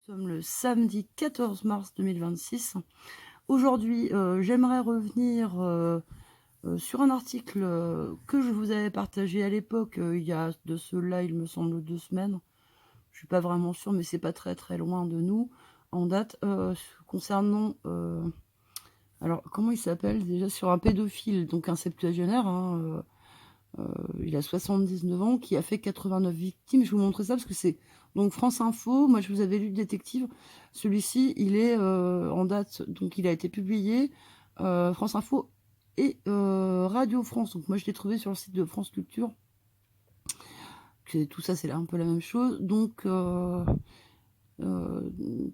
sommes le samedi 14 mars 2026. Aujourd'hui, j'aimerais revenir sur un article que je vous avais partagé à l'époque, il y a de cela, il me semble, 2 semaines. Je suis pas vraiment sûre, mais c'est pas très très loin de nous en date, concernant, alors comment il s'appelle déjà? Sur un pédophile, donc un septuagénaire, hein, il a 79 ans, qui a fait 89 victimes. Je vous montrer ça parce que c'est donc France Info. Moi, je vous avais lu le détective. Celui-ci, il est en date, donc il a été publié France Info et Radio France. Donc moi, je l'ai trouvé sur le site de France Culture. Tout ça, c'est un peu la même chose. Donc,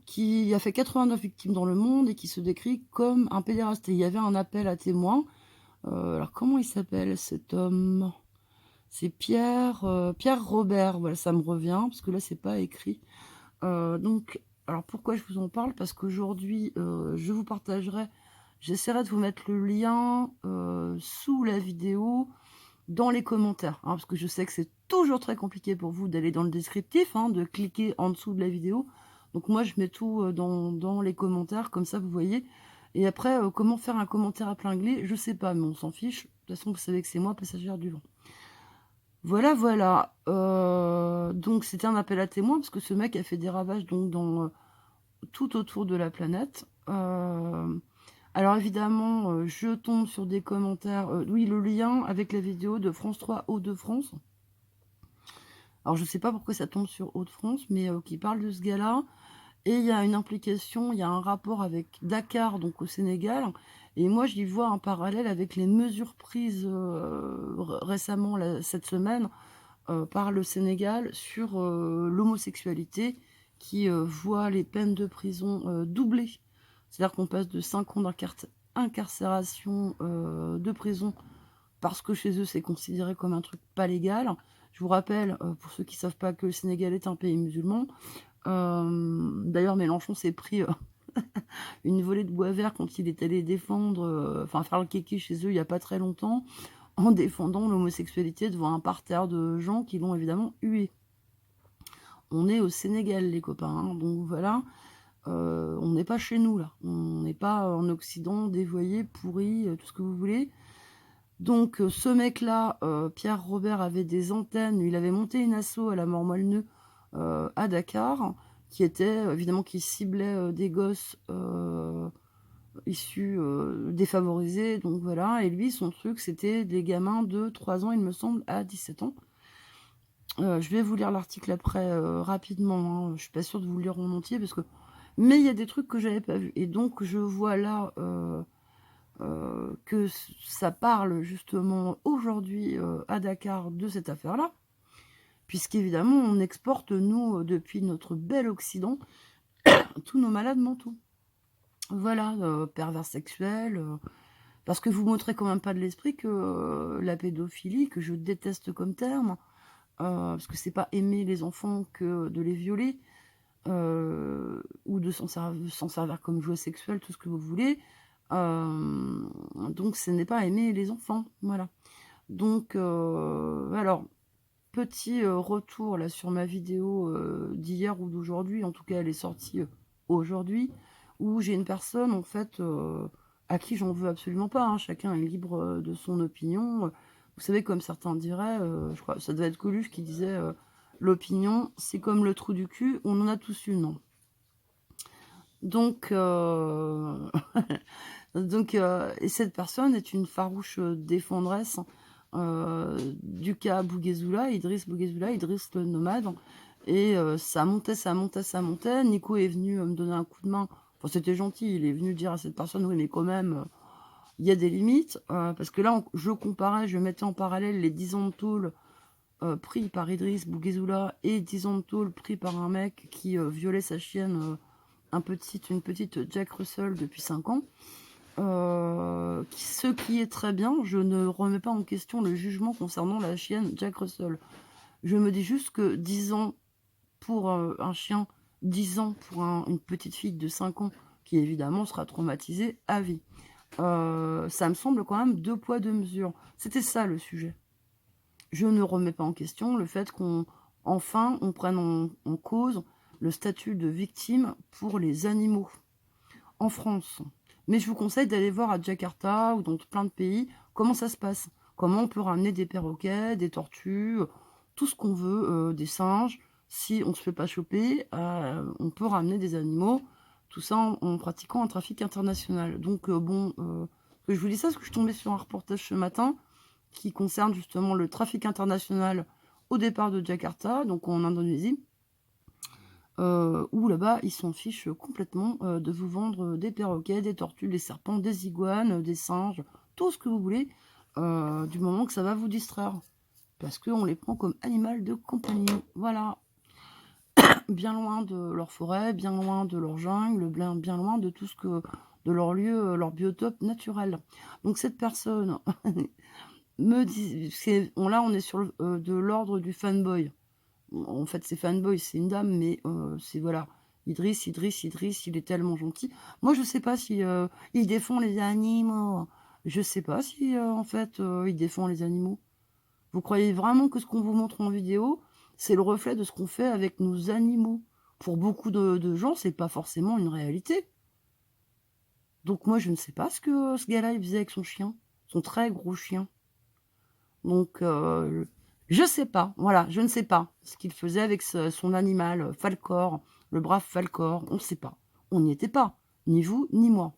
qui a fait 89 victimes dans le monde et qui se décrit comme un pédéraste. Et il y avait un appel à témoins. Alors, comment il s'appelle cet homme? C'est Pierre Robert, voilà, ça me revient, parce que là, c'est pas écrit. Donc, alors pourquoi je vous en parle? Parce qu'aujourd'hui, je vous partagerai, j'essaierai de vous mettre le lien sous la vidéo, dans les commentaires, hein, parce que je sais que c'est toujours très compliqué pour vous d'aller dans le descriptif, hein, de cliquer en dessous de la vidéo. Donc moi, je mets tout dans les commentaires, comme ça, vous voyez. Et après, comment faire un commentaire épinglé, je sais pas, mais on s'en fiche. De toute façon, vous savez que c'est moi, passagère du vent. Voilà, voilà. Donc c'était un appel à témoins parce que ce mec a fait des ravages donc tout autour de la planète. Alors évidemment, je tombe sur des commentaires. Oui, le lien avec la vidéo de France 3 Hauts-de-France. Alors je sais pas pourquoi ça tombe sur Hauts-de-France, mais qui parle de ce gars-là. Et il y a une implication, il y a un rapport avec Dakar, donc au Sénégal. Et moi, j'y vois un parallèle avec les mesures prises récemment, cette semaine, par le Sénégal sur l'homosexualité, qui voit les peines de prison doubler. C'est-à-dire qu'on passe de 5 ans d'incarcération de prison parce que chez eux c'est considéré comme un truc pas légal. Je vous rappelle, pour ceux qui ne savent pas, que le Sénégal est un pays musulman. D'ailleurs, Mélenchon s'est pris une volée de bois vert quand il est allé défendre, enfin faire le kéké chez eux il n'y a pas très longtemps, en défendant l'homosexualité devant un parterre de gens qui l'ont évidemment hué. On est au Sénégal, les copains, hein, donc voilà. On n'est pas chez nous, là. On n'est pas en Occident, dévoyé, pourri, tout ce que vous voulez. Donc, ce mec-là, Pierre Robert, avait des antennes. Il avait monté une asso à la Mort-Moelneux, à Dakar, qui était, évidemment, qui ciblait des gosses issus défavorisés. Donc, voilà. Et lui, son truc, c'était des gamins de 3 ans, il me semble, à 17 ans. Je vais vous lire l'article après rapidement, hein. Je suis pas sûre de vous le lire en entier parce que, mais il y a des trucs que j'avais pas vus et donc je vois là que ça parle justement aujourd'hui à Dakar de cette affaire-là, puisqu'évidemment on exporte nous depuis notre bel Occident tous nos malades mentaux. Voilà, pervers sexuels, parce que vous montrez quand même pas de l'esprit que la pédophilie, que je déteste comme terme, parce que c'est pas aimer les enfants que de les violer, ou de s'en servir comme jouet sexuel, tout ce que vous voulez. Donc ce n'est pas aimer les enfants, voilà. Donc alors, petit retour là sur ma vidéo d'hier ou d'aujourd'hui, en tout cas elle est sortie aujourd'hui, où j'ai une personne en fait à qui j'en veux absolument pas, hein. Chacun est libre de son opinion. Vous savez, comme certains diraient, je crois, ça devait être Coluche qui disait l'opinion, c'est comme le trou du cul, on en a tous une. Donc, et cette personne est une farouche défendresse du cas Bouguezoula, Idriss le nomade. Et ça montait, ça montait, ça montait. Nico est venu me donner un coup de main. Enfin, c'était gentil, il est venu dire à cette personne, oui, mais quand même, il y a des limites. Parce que là, je comparais, je mettais en parallèle les 10 ans de tôle pris par Idriss Bouguezoula et 10 ans de tôle pris par un mec qui violait sa chienne, une petite Jack Russell depuis 5 ans. Ce qui est très bien, je ne remets pas en question le jugement concernant la chienne Jack Russell. Je me dis juste que 10 ans pour un chien, 10 ans pour une petite fille de 5 ans, qui évidemment sera traumatisée à vie. Ça me semble quand même 2 poids 2 mesures. C'était ça le sujet. Je ne remets pas en question le fait qu'on, enfin, on prenne en cause le statut de victime pour les animaux en France. Mais je vous conseille d'aller voir à Jakarta ou dans plein de pays comment ça se passe. Comment on peut ramener des perroquets, des tortues, tout ce qu'on veut, des singes. Si on ne se fait pas choper, on peut ramener des animaux, tout ça en pratiquant un trafic international. Donc je vous dis ça parce que je suis tombée sur un reportage ce matin qui concerne justement le trafic international au départ de Jakarta, donc en Indonésie, où là-bas, ils s'en fichent complètement de vous vendre des perroquets, des tortues, des serpents, des iguanes, des singes, tout ce que vous voulez, du moment que ça va vous distraire. Parce qu'on les prend comme animal de compagnie. Voilà. Bien loin de leur forêt, bien loin de leur jungle, bien loin de tout ce que de leur lieu, leur biotope naturel. Donc cette personne me dit, là on est sur de l'ordre du fanboy. En fait, c'est fanboy, c'est une dame, mais c'est voilà. Idriss, il est tellement gentil. Moi, je sais pas si il défend les animaux. Je sais pas si en fait il défend les animaux. Vous croyez vraiment que ce qu'on vous montre en vidéo, c'est le reflet de ce qu'on fait avec nos animaux? Pour beaucoup de gens, c'est pas forcément une réalité. Donc moi, je ne sais pas ce que ce gars-là il faisait avec son chien, son très gros chien. Donc je sais pas, voilà, je ne sais pas ce qu'il faisait avec son animal Falcor, le brave Falcor, on ne sait pas. On n'y était pas, ni vous, ni moi.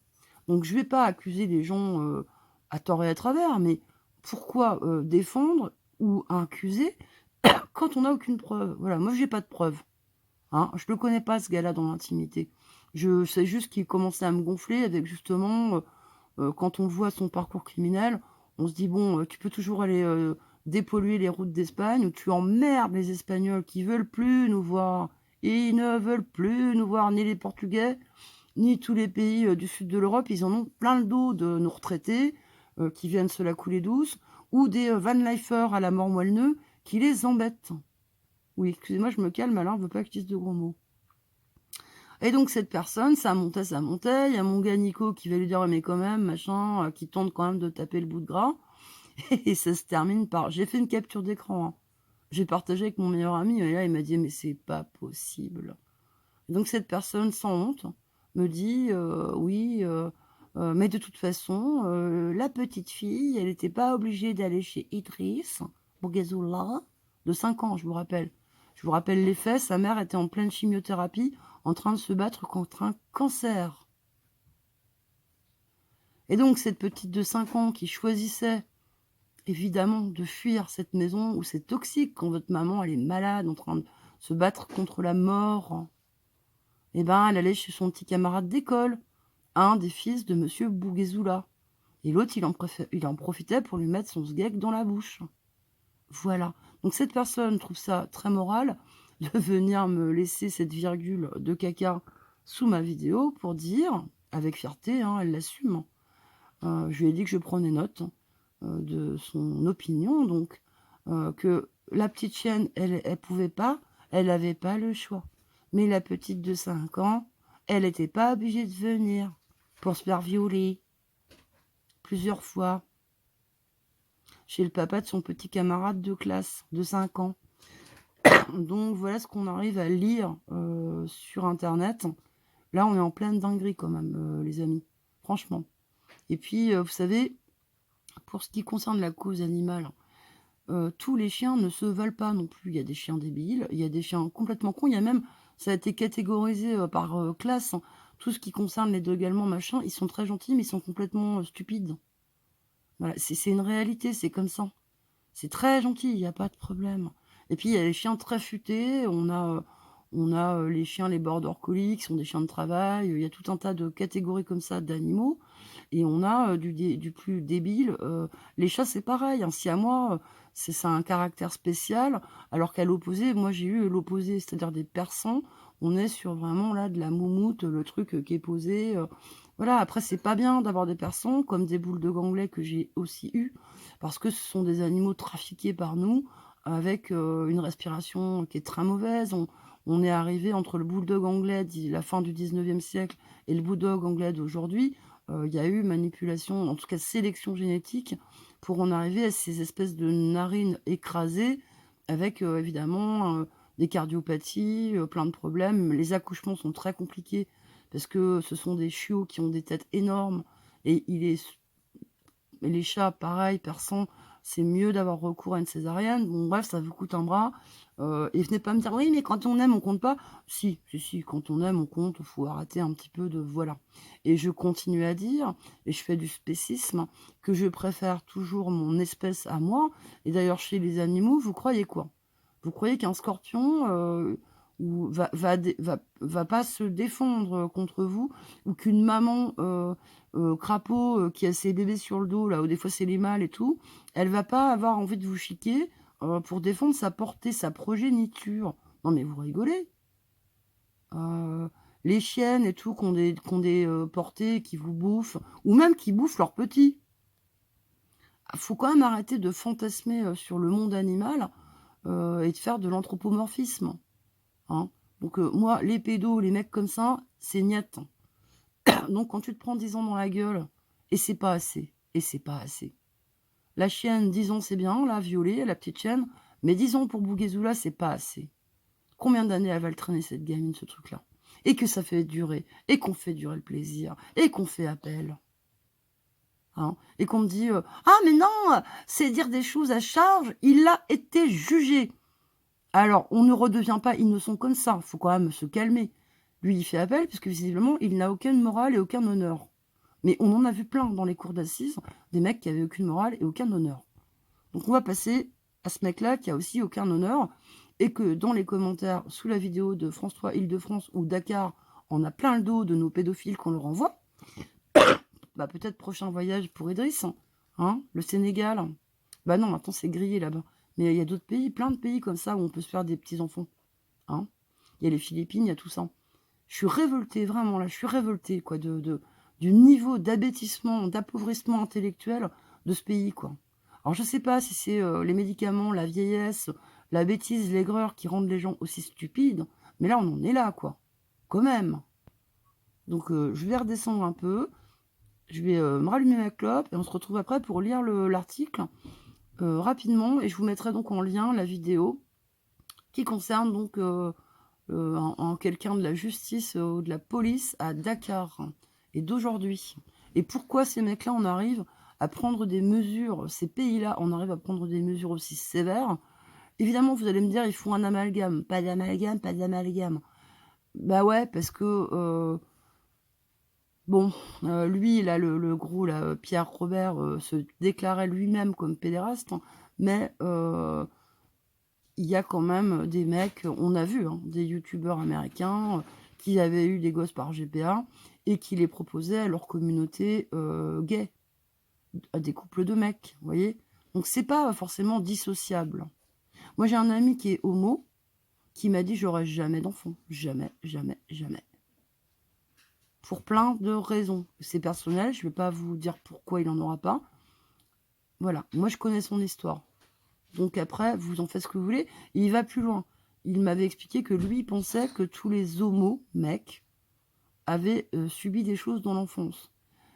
Donc je vais pas accuser les gens à tort et à travers, mais pourquoi défendre ou accuser quand on n'a aucune preuve? Voilà, moi j'ai pas de preuve. Hein. Je le connais pas ce gars-là dans l'intimité. Je sais juste qu'il commençait à me gonfler avec justement quand on voit son parcours criminel, on se dit: «Bon, tu peux toujours aller, dépolluer les routes d'Espagne où tu emmerdes les Espagnols qui veulent plus nous voir. Ils ne veulent plus nous voir, ni les Portugais, ni tous les pays, du sud de l'Europe. Ils en ont plein le dos de nos retraités, qui viennent se la couler douce ou des, van lifers à la mort moelle-neu qui les embêtent». Oui, excusez-moi, je me calme, alors, on veut pas que je dise de gros mots. Et donc cette personne, ça montait, ça montait. Il y a mon gars Nico qui va lui dire: «Ouais, mais quand même, machin», qui tente quand même de taper le bout de gras. Et ça se termine par j'ai fait une capture d'écran, hein. J'ai partagé avec mon meilleur ami et là, il m'a dit: «Mais c'est pas possible». Donc cette personne, sans honte, me dit: «Oui, mais de toute façon, la petite fille, elle était pas obligée d'aller chez Idriss Bougazoula, de 5 ans, je vous rappelle. Je vous rappelle les faits, sa mère était en pleine chimiothérapie, en train de se battre contre un cancer». Et donc cette petite de 5 ans qui choisissait évidemment de fuir cette maison où c'est toxique quand votre maman elle est malade, en train de se battre contre la mort, et ben elle allait chez son petit camarade d'école, un des fils de monsieur Bouguezoula. Et l'autre, il en profitait pour lui mettre son sgeg dans la bouche. Voilà. Donc cette personne trouve ça très moral de venir me laisser cette virgule de caca sous ma vidéo pour dire, avec fierté, hein, elle l'assume. Je lui ai dit que je prenais note de son opinion, donc que la petite chienne, elle pouvait pas, elle avait pas le choix. Mais la petite de 5 ans, elle était pas obligée de venir pour se faire violer plusieurs fois chez le papa de son petit camarade de classe de 5 ans. Donc voilà ce qu'on arrive à lire sur internet. Là, on est en pleine dinguerie quand même, les amis. Franchement. Et puis, vous savez, pour ce qui concerne la cause animale, tous les chiens ne se valent pas non plus. Il y a des chiens débiles, il y a des chiens complètement cons. Il y a même, ça a été catégorisé par classe, hein. Tout ce qui concerne les dogs allemands, machin, ils sont très gentils, mais ils sont complètement stupides. Voilà, c'est une réalité, c'est comme ça. C'est très gentil, il y a pas de problème. Et puis il y a les chiens très futés, on a les chiens, les border collie qui sont des chiens de travail, il y a tout un tas de catégories comme ça d'animaux et on a, du plus débile, les chats c'est pareil, un siamois, c'est ça a un caractère spécial, alors qu'à l'opposé, moi j'ai eu l'opposé, c'est-à-dire des persans. On est sur vraiment là de la moumoute, le truc, qui est posé, voilà. Après c'est pas bien d'avoir des persans comme des bouledogs anglais que j'ai aussi eu, parce que ce sont des animaux trafiqués par nous avec, une respiration qui est très mauvaise. On est arrivé entre le bulldog anglais de la fin du 19e siècle et le bulldog anglais d'aujourd'hui, il y a eu manipulation, en tout cas sélection génétique pour en arriver à ces espèces de narines écrasées avec, évidemment, des cardiopathies, plein de problèmes. Les accouchements sont très compliqués parce que ce sont des chiots qui ont des têtes énormes et les chats, pareil, perçants, c'est mieux d'avoir recours à une césarienne. Bon, bref, ça vous coûte un bras. Et venez pas me dire: «Oui, mais quand on aime, on compte pas». Si, si, si, quand on aime, on compte. Il faut arrêter un petit peu de voilà. Et je continue à dire, et je fais du spécisme, que je préfère toujours mon espèce à moi. Et d'ailleurs, chez les animaux, vous croyez quoi? Vous croyez qu'un scorpion, ou va pas se défendre contre vous, ou qu'une maman, crapaud, qui a ses bébés sur le dos là, ou des fois c'est les mâles et tout, elle va pas avoir envie de vous chiquer, pour défendre sa portée, sa progéniture. Non mais vous rigolez? Heu, les chiennes et tout qui ont des portées, qui vous bouffent ou même qui bouffent leurs petits. Ah, faut quand même arrêter de fantasmer, sur le monde animal, et de faire de l'anthropomorphisme, hein. Donc moi les pédos, les mecs comme ça, c'est niet. Donc quand tu te prends 10 ans dans la gueule et c'est pas assez, et c'est pas assez. La chienne, 10 ans, c'est bien, la Violet, la petite chienne, mais 10 ans pour Bouguezoula, c'est pas assez. Combien d'années elle va le traîner, cette gamine, ce truc-là? Et que ça fait durer, et qu'on fait durer le plaisir, et qu'on fait appel, hein? Et qu'on me dit, «Ah mais non, c'est dire des choses à charge, il a été jugé». Alors, on ne redevient pas innocent comme ça, faut quand même se calmer. Lui, il fait appel puisque visiblement, il n'a aucune morale et aucun honneur. Mais on en a vu plein dans les cours d'assises, des mecs qui avaient aucune morale et aucun honneur. Donc on va passer à ce mec-là qui a aussi aucun honneur et que dans les commentaires sous la vidéo de France 3 Île-de-France ou Dakar, on a plein le dos de nos pédophiles qu'on leur envoie. Bah peut-être prochain voyage pour Idriss, hein, le Sénégal. Bah non, maintenant c'est grillé là-bas. Mais il y a d'autres pays, plein de pays comme ça où on peut se faire des petits-enfants, hein. Il y a les Philippines, il y a tout ça. Je suis révoltée, vraiment, là, je suis révoltée, quoi, du niveau d'abêtissement, d'appauvrissement intellectuel de ce pays, quoi. Alors, je sais pas si c'est les médicaments, la vieillesse, la bêtise, l'aigreur qui rendent les gens aussi stupides, mais là, on en est là, quoi. Quand même. Donc, je vais redescendre un peu, je vais me rallumer ma clope, et on se retrouve après pour lire l'article rapidement, et je vous mettrai donc en lien la vidéo qui concerne donc en quelqu'un de la justice ou de la police à Dakar et d'aujourd'hui. Et pourquoi ces mecs-là, on arrive à prendre des mesures, ces pays-là, on arrive à prendre des mesures aussi sévères. Évidemment, vous allez me dire, il faut un amalgame. Pas d'amalgame, pas d'amalgame. Bah ouais, parce que, bon, lui, là, le gros, là, Pierre Robert, se déclarait lui-même comme pédéraste, hein, mais il y a quand même des mecs, on a vu, hein, des youtubeurs américains qui avaient eu des gosses par GPA et qui les proposaient à leur communauté gay, à des couples de mecs, vous voyez. Donc c'est pas forcément dissociable. Moi j'ai un ami qui est homo, qui m'a dit j'aurai jamais d'enfant, jamais, jamais, jamais. Pour plein de raisons. C'est personnel, je vais pas vous dire pourquoi il en aura pas. Voilà, moi je connais son histoire. Donc après, vous en faites ce que vous voulez. Et il va plus loin. Il m'avait expliqué que lui, il pensait que tous les homos, mecs, avaient subi des choses dans l'enfance.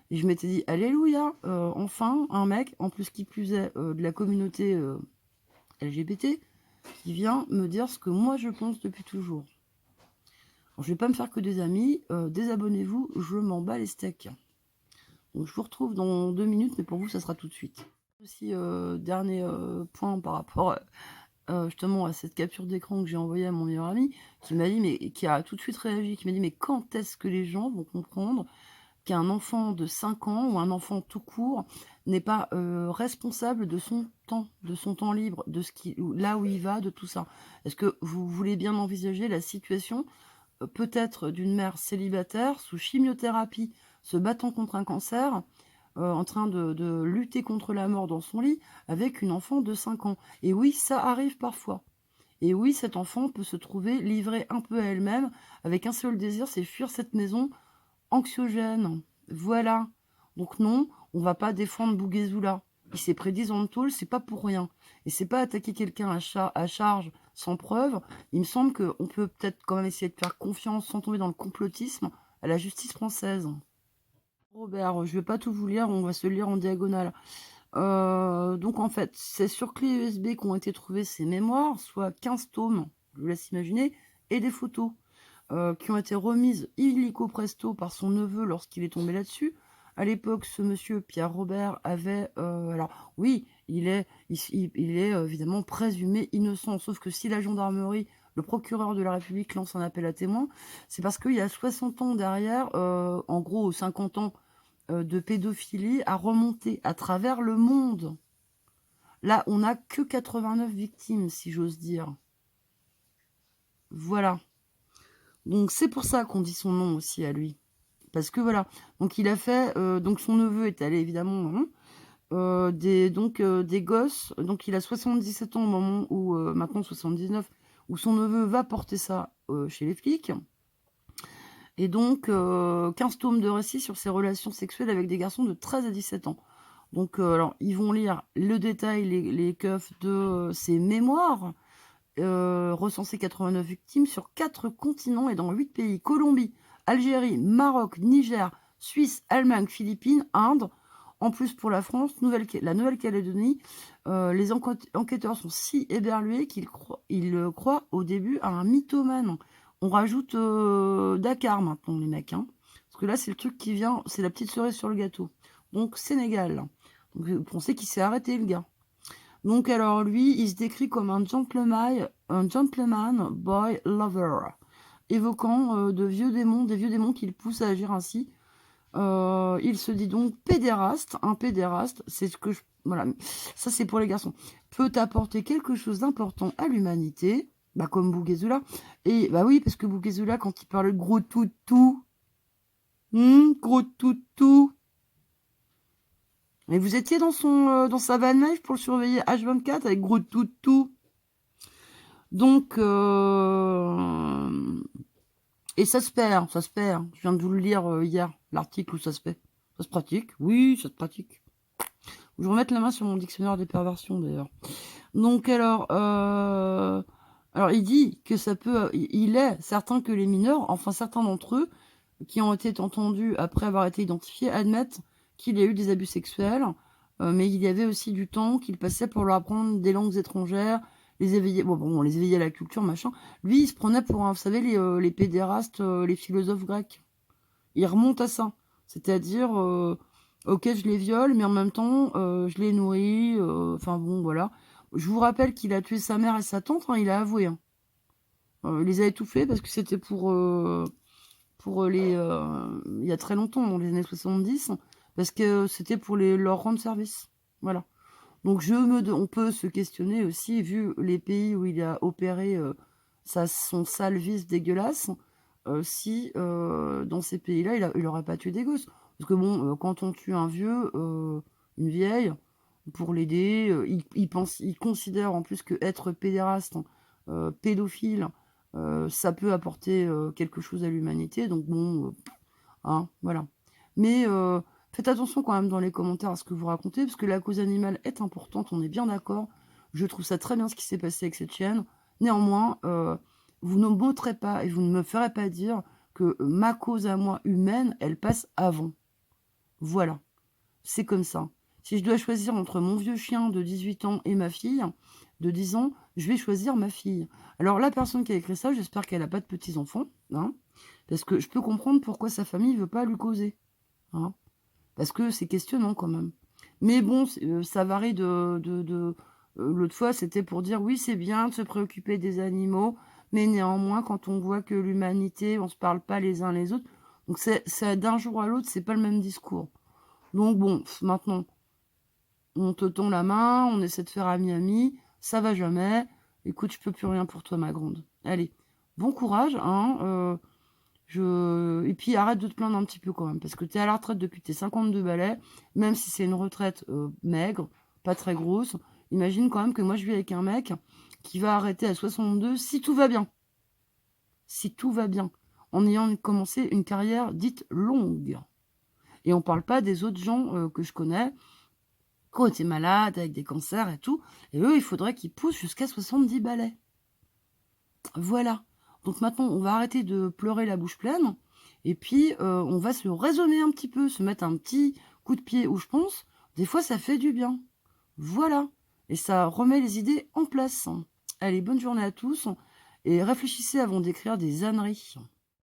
Et je m'étais dit, alléluia, enfin, un mec, en plus qui plus est de la communauté LGBT, qui vient me dire ce que moi je pense depuis toujours. Alors, je vais pas me faire que des amis. Désabonnez-vous, je m'en bats les steaks. Donc je vous retrouve dans 2 minutes, mais pour vous, ça sera tout de suite. Aussi, dernier point par rapport justement à cette capture d'écran que j'ai envoyée à mon meilleur ami, qui m'a dit, mais qui a tout de suite réagi, qui m'a dit, mais quand est-ce que les gens vont comprendre qu'un enfant de 5 ans ou un enfant tout court n'est pas responsable de son temps libre, de ce qui, là où il va, de tout ça. Est-ce que vous voulez bien envisager la situation peut-être d'une mère célibataire sous chimiothérapie, se battant contre un cancer, en train de lutter contre la mort dans son lit, avec une enfant de 5 ans. Et oui, ça arrive parfois. Et oui, cet enfant peut se trouver livré un peu à elle-même, avec un seul désir, c'est fuir cette maison anxiogène. Voilà. Donc non, on va pas défendre Bouguezoula. Il s'est pris 10 ans de tôle, c'est pas pour rien. Et c'est pas attaquer quelqu'un à charge sans preuve. Il me semble qu'on peut peut-être quand même essayer de faire confiance sans tomber dans le complotisme à la justice française. Robert, je vais pas tout vous lire, on va se lire en diagonale. Donc en fait, c'est sur clé USB qu'ont été trouvées ces mémoires, soit 15 tomes. je vous laisse imaginer, et des photos qui ont été remises illico presto par son neveu lorsqu'il est tombé là-dessus. À l'époque, ce monsieur Pierre Robert avait... alors oui, il est évidemment présumé innocent, sauf que si la gendarmerie, le procureur de la République lance un appel à témoins, c'est parce qu'il y a 60 ans derrière, en gros 50 ans de pédophilie à remonter à travers le monde. Là, on n'a que 89 victimes, si j'ose dire. Voilà. Donc c'est pour ça qu'on dit son nom aussi à lui. Parce que voilà. Donc il a fait... donc son neveu est allé évidemment... des gosses. Donc il a 77 ans au moment où... maintenant 79. Où son neveu va porter ça chez les flics. Et donc 15 tomes de récits sur ses relations sexuelles avec des garçons de 13 à 17 ans. Donc alors ils vont lire le détail, les keufs de ses mémoires. Recensé 89 victimes sur 4 continents et dans 8 pays. Colombie, Algérie, Maroc, Niger, Suisse, Allemagne, Philippines, Inde. En plus pour la France, la Nouvelle-Calédonie, les enquêteurs sont si éberlués qu'ils croient au début à un mythomane. On rajoute Dakar maintenant les mecs. Hein. Parce que là c'est le truc qui vient, c'est la petite cerise sur le gâteau. Donc Sénégal. Donc vous pensez qu'il s'est arrêté le gars. Donc alors lui, il se décrit comme un gentleman boy lover, évoquant des vieux démons qui le poussent à agir ainsi. Il se dit donc pédéraste. Un pédéraste, c'est ce que voilà, ça c'est pour les garçons, peut apporter quelque chose d'important à l'humanité, bah comme Bouguezoula. Et bah oui, parce que Bouguezoula, quand il parle de gros toutou, gros toutou. Mais vous étiez dans dans sa van life pour le surveiller H24 avec gros toutou. Donc, et ça se perd, ça se perd. Je viens de vous le lire hier, l'article où ça se fait. Ça se pratique, oui, ça se pratique. Je vais remettre la main sur mon dictionnaire des perversions d'ailleurs. Donc alors il dit que ça peut, il est certain que les mineurs, enfin certains d'entre eux, qui ont été entendus après avoir été identifiés, admettent qu'il y a eu des abus sexuels, mais il y avait aussi du temps qu'il passait pour leur apprendre des langues étrangères, les éveiller, bon, les éveiller à la culture, machin. Lui, il se prenait pour, vous savez, les pédérastes, les philosophes grecs. Il remonte à ça. C'est-à-dire, ok, je les viole, mais en même temps, je les nourris, enfin bon, voilà. Je vous rappelle qu'il a tué sa mère et sa tante, hein, il a avoué. Hein. Il les a étouffés parce que c'était pour les... il y a très longtemps, dans les années 70, parce que c'était pour leur rendre service. Voilà. Donc on peut se questionner aussi, vu les pays où il a opéré son sale vice dégueulasse, si dans ces pays-là, il aurait pas tué des gosses. Parce que bon, quand on tue un vieux, une vieille, pour l'aider, il considère en plus que être pédéraste, pédophile, ça peut apporter quelque chose à l'humanité. Donc bon, hein, voilà. Mais faites attention quand même dans les commentaires à ce que vous racontez, parce que la cause animale est importante, on est bien d'accord. Je trouve ça très bien ce qui s'est passé avec cette chaîne. Néanmoins, vous ne m'ôterez pas et vous ne me ferez pas dire que ma cause à moi humaine, elle passe avant. Voilà, c'est comme ça. Si je dois choisir entre mon vieux chien de 18 ans et ma fille de 10 ans, je vais choisir ma fille. Alors la personne qui a écrit ça, j'espère qu'elle n'a pas de petits-enfants, hein, parce que je peux comprendre pourquoi sa famille ne veut pas lui causer. Hein, parce que c'est questionnant quand même. Mais bon, ça varie l'autre fois, c'était pour dire, oui, c'est bien de se préoccuper des animaux, mais néanmoins, quand on voit que l'humanité, on se parle pas les uns les autres, donc c'est d'un jour à l'autre, c'est pas le même discours. Donc bon, maintenant, on te tend la main, on essaie de faire ami-ami, ça va jamais. Écoute, je peux plus rien pour toi, ma grande. Allez, bon courage, hein. Et puis arrête de te plaindre un petit peu quand même, parce que tu es à la retraite depuis tes 52 balais, même si c'est une retraite maigre, pas très grosse. Imagine quand même que moi je vis avec un mec qui va arrêter à 62 si tout va bien. Si tout va bien. En ayant commencé une carrière dite longue. Et on parle pas des autres gens que je connais qui ont été malades avec des cancers et tout. Et eux, il faudrait qu'ils poussent jusqu'à 70 balais. Voilà. Donc maintenant, on va arrêter de pleurer la bouche pleine. Et puis, on va se raisonner un petit peu, se mettre un petit coup de pied où je pense. Des fois, ça fait du bien. Voilà. Et ça remet les idées en place. Allez, bonne journée à tous. et réfléchissez avant d'écrire des âneries.